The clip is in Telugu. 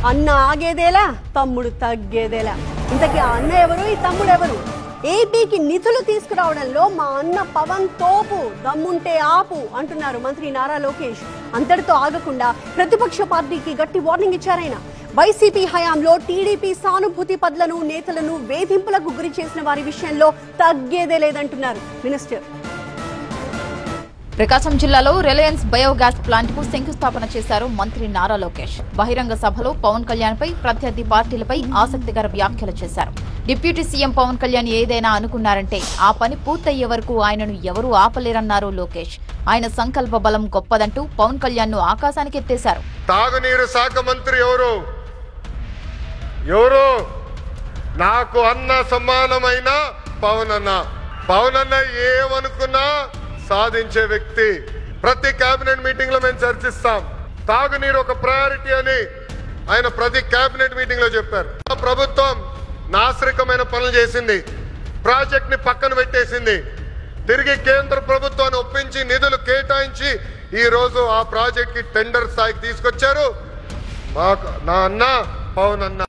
అన్న ఆగేదేలా, తమ్ముడు తగ్గేదేలా. ఇంతకీ ఆ అన్న ఎవరు, ఈ తమ్ముడు ఎవరు? ఏపీకి నిధులు తీసుకురావడంలో మా అన్న పవన్ తోపు, దమ్ముంటే ఆపు అంటున్నారు మంత్రి నారా లోకేష్. అంతటితో ఆగకుండా ప్రతిపక్ష పార్టీకి గట్టి వార్నింగ్ ఇచ్చారాయన. వైసీపీ హయాంలో టీడీపీ సానుభూతి పరులను, నేతలను వేధింపులకు గురి చేసిన వారి విషయంలో తగ్గేదే లేదంటున్నారు మినిస్టర్. ప్రకాశం జిల్లాలో రిలయన్స్ బయోగ్యాస్ ప్లాంట్ కు శంకుస్థాపన చేశారు మంత్రి నారా లోకేష్. బహిరంగ సభలో పవన్ కళ్యాణ్ పై, ప్రత్యర్థి పార్టీలపై ఆసక్తికర వ్యాఖ్యలు చేశారు. డిప్యూటీ సీఎం పవన్ కళ్యాణ్ ఏదైనా అనుకున్నారంటే ఆ పని పూర్తయ్యే వరకు ఆయనను ఎవరూ ఆపలేరన్నారు లోకేష్. ఆయన సంకల్ప బలం గొప్పదంటూ పవన్ కళ్యాణ్ ను ఆకాశానికి ఎత్తేశారు. తాగునీరు శాఖ మంత్రి ఎవరు? నాకు అన్న సమానమైన పవన్ అన్న ఏమనుకున్నా సాధించే వ్యక్తి. ప్రతి కేబినెట్ మీటింగ్ లో మేము చర్చిస్తాం. తాగునీరు ఒక ప్రయారిటీ అని ఆయన ప్రతి కేబినెట్ మీటింగ్ లో చెప్పారు. ప్రభుత్వం నాశరికమైన పనులు చేసింది, ప్రాజెక్ట్ ని పక్కన పెట్టేసింది. తిరిగి కేంద్ర ప్రభుత్వాన్ని ఒప్పించి నిధులు కేటాయించి ఈ రోజు ఆ ప్రాజెక్ట్ కి టెండర్ స్థాయికి తీసుకొచ్చారు. నా అన్న పవన్ అన్న.